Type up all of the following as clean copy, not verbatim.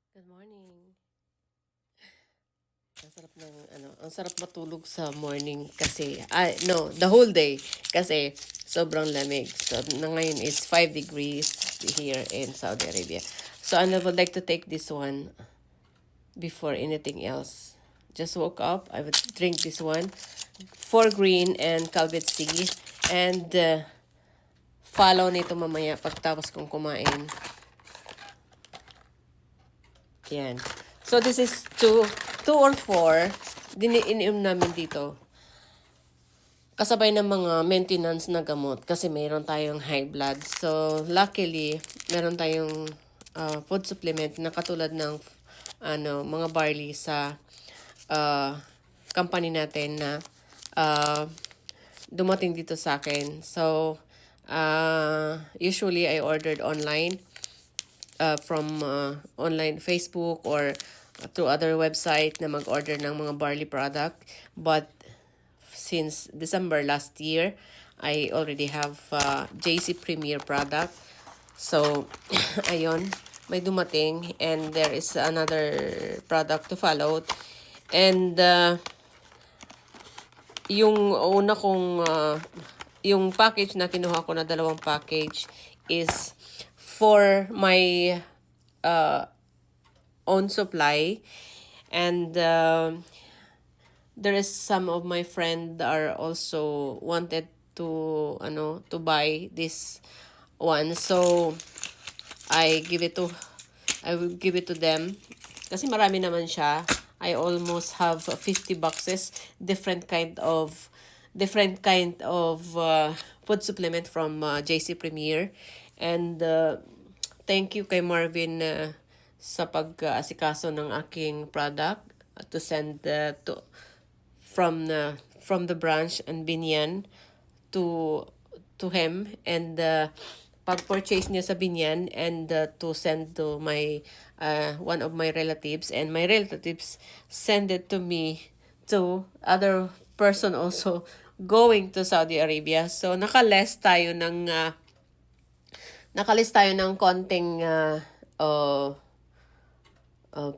Good morning. Ang sarap matulog sa morning kasi, no, the whole day kasi sobrang lamig. So, ngayon is 5 degrees here in Saudi Arabia. So, I would like to take this one before anything else. Just woke up, I would drink this one, 4 green and Calvet C, and follow nito mamaya pagtapos kong kumain. Yan. So, this is two or four. Iniinom namin dito. Kasabay ng mga maintenance na gamot kasi mayroon tayong high blood. So, luckily, meron tayong food supplement na katulad ng mga barley sa company natin na dumating dito sa akin. So, usually I ordered online from online Facebook or through other website na mag-order ng mga barley product. But since December last year, I already have JC Premier product. So, ayun, may dumating and there is another product to follow. And yung una kong yung package na kinuha ko na dalawang package is for my own supply, and there is some of my friend are also wanted to buy this one, so I will give it to them kasi marami naman siya. I almost have 50 boxes, different kind of food supplement from JC Premier. And thank you kay Marvin sa pag-asikaso ng aking product to send from the branch and Binyan to him, and pag-purchase niya sa Binyan, and to send to my one of my relatives, and my relatives send it to me to other person also going to Saudi Arabia. So nakalist tayo ng konting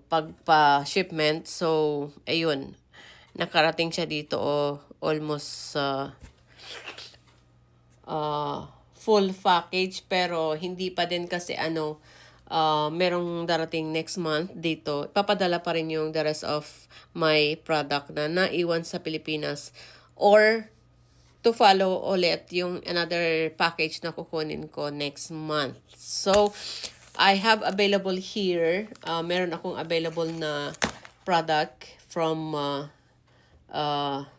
pagpa-shipment. So ayun, nakarating siya dito almost full package, pero hindi pa din kasi merong darating next month dito. Papadala pa rin yung the rest of my product na naiwan sa Pilipinas, or to follow ulit yung another package na kukunin ko next month. So, I have available here, meron akong available na product from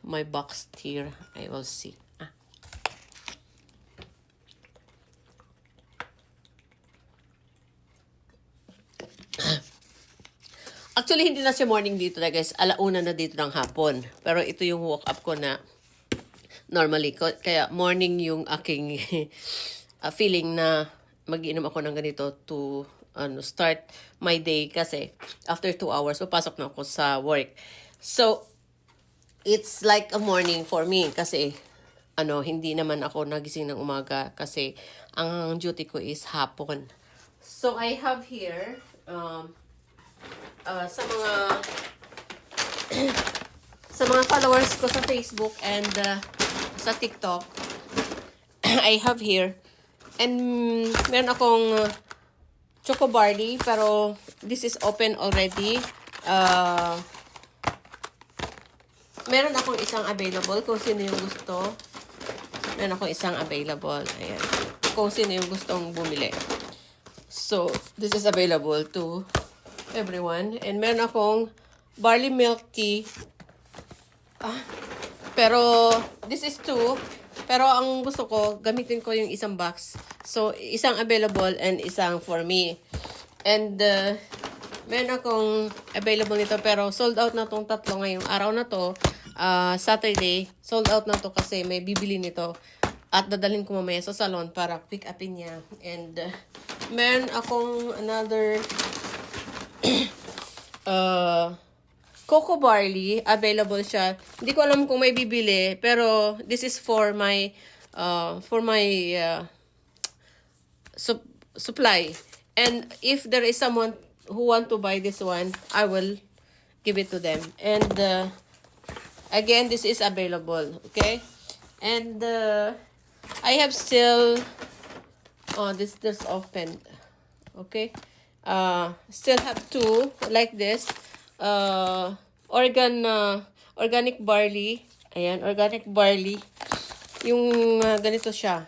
my box here. I will see. Actually, hindi na siya morning dito, guys. Alauna na dito ng hapon. Pero ito yung woke up ko na normally. Kaya morning yung aking feeling na mag-inom ako ng ganito to start my day. Kasi after 2 hours, papasok na ako sa work. So, it's like a morning for me. Kasi hindi naman ako nagising ng umaga. Kasi ang duty ko is hapon. So, I have here sa mga followers ko sa Facebook and sa TikTok, I have here, and meron akong choco barley, pero this is open already. Meron akong isang available kung sino yung gusto. Meron akong isang available. Ayan. Kung sino yung gustong bumili. So, this is available to everyone. And meron akong barley milk tea. Pero, this is 2. Pero ang gusto ko, gamitin ko yung isang box. So, isang available and isang for me. And, meron akong available nito, pero sold out na tong tatlo ngayong araw na to. Saturday, sold out na to kasi may bibili nito. At dadalhin ko mamaya sa salon para pick upin niya. And, meron akong another cocoa barley, available siya. Hindi ko alam kung may bibili, pero this is for my supply. And if there is someone who want to buy this one, I will give it to them. And again, this is available, okay? And I have still, oh, this open, okay? Still have two like this. Organic barley. Ayan, organic barley. Yung ganito siya.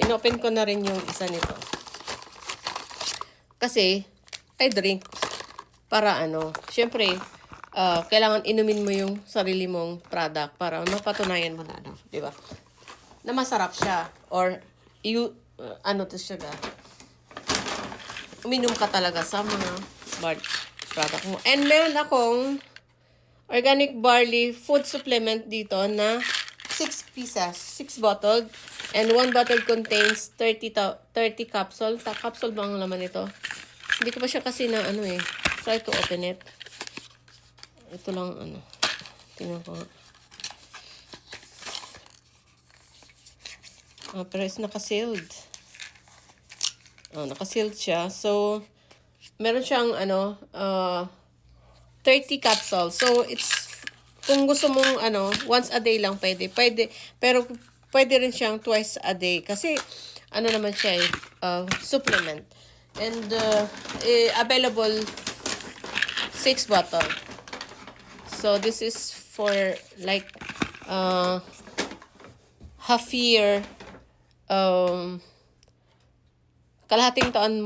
Inopen ko na rin yung isa nito. Kasi, I drink para syempre, kailangan inumin mo yung sarili mong product para mapatunayan mo na, di ba? Na masarap siya. Or, to siya uminom ka talaga sa mga product mo. And meron akong organic barley food supplement dito na 6 pieces, 6 bottle. And 1 bottle contains 30 capsule. Capsule ba ang laman nito? Hindi ko pa siya kasi na try to open it. Ito lang tingnan ko nga. Pero it's naka-sealed. Naka-sealed siya. So, meron siyang 30 capsules. So, it's, kung gusto mong once a day lang pwede. Pero pwede rin siyang twice a day. Kasi, naman siya supplement. And, available 6 bottle. So, this is for like, half year, kalahating taon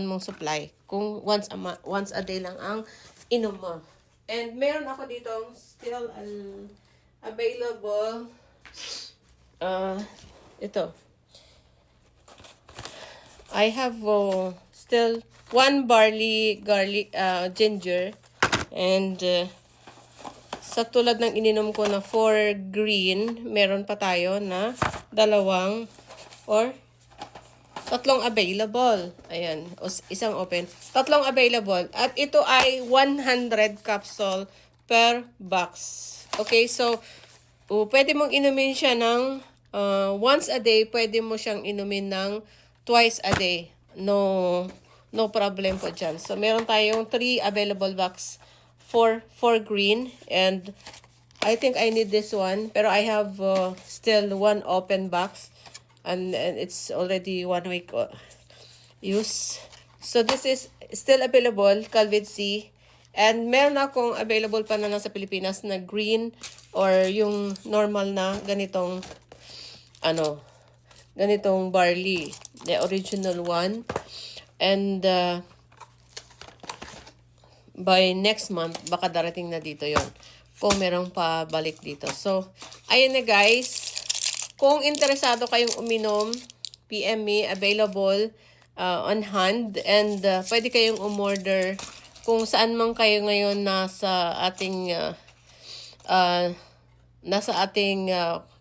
mong supply. Kung once a day lang ang inom mo. And meron ako ditong still available ito. I have still 1 barley garlic ginger and sa tulad ng ininom ko na 4 green, meron pa tayo na 2 or 3 available. Ayan, isang open. 3 available. At ito ay 100 capsule per box. Okay, so pwede mong inumin siya ng once a day. Pwede mo siyang inumin ng twice a day. No problem po dyan. So, meron tayong 3 available box for green. And I think I need this one. Pero I have still 1 open box. And it's already 1 week use. So, this is still available, Calvid C. And meron akong available pa na nasa Pilipinas na green or yung normal na ganitong ganitong barley. The original one. And by next month, baka darating na dito yon kung merong pabalik dito. So, ayun na guys. Kung interesado kayong uminom, PM me, available on hand. And pwede kayong umorder kung saan man kayo ngayon nasa ating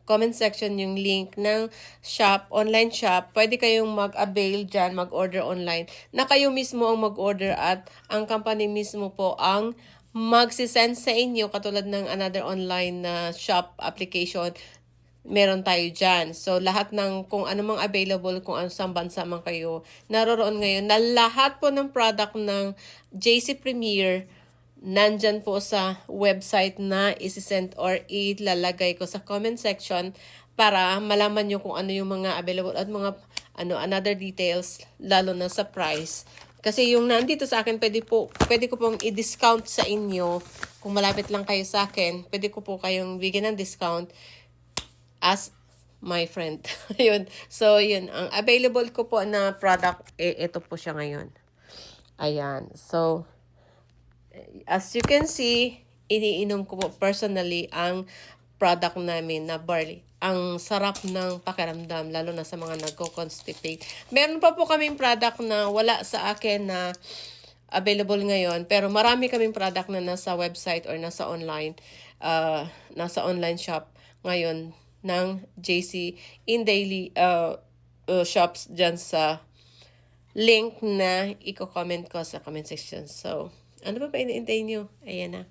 comment section yung link ng shop, online shop. Pwede kayong mag-avail dyan, mag-order online. Na kayo mismo ang mag-order at ang company mismo po ang magsisend sa inyo katulad ng another online shop application. Meron tayo dyan. So, lahat ng kung ano mang available, kung ano saan bansa man kayo naroroon ngayon, na lahat po ng product ng JC Premier, nandyan po sa website na isisend or ilalagay ko sa comment section para malaman nyo kung ano yung mga available at mga another details, lalo na sa price. Kasi yung nandito sa akin, pwede ko pong i-discount sa inyo. Kung malapit lang kayo sa akin, pwede ko po kayong bigyan ng discount as my friend. Yun. So, yun. Ang available ko po na product, ito po siya ngayon. Ayan. So, as you can see, iniinom ko po personally ang product namin na barley. Ang sarap ng pakiramdam, lalo na sa mga nagko-constipate. Meron pa po kaming product na wala sa akin na available ngayon. Pero marami kaming product na nasa website or nasa online shop ngayon ng JC in daily shops dyan sa link na i-comment ko sa comment section. So, ano ba iniintay nyo? Ayan na.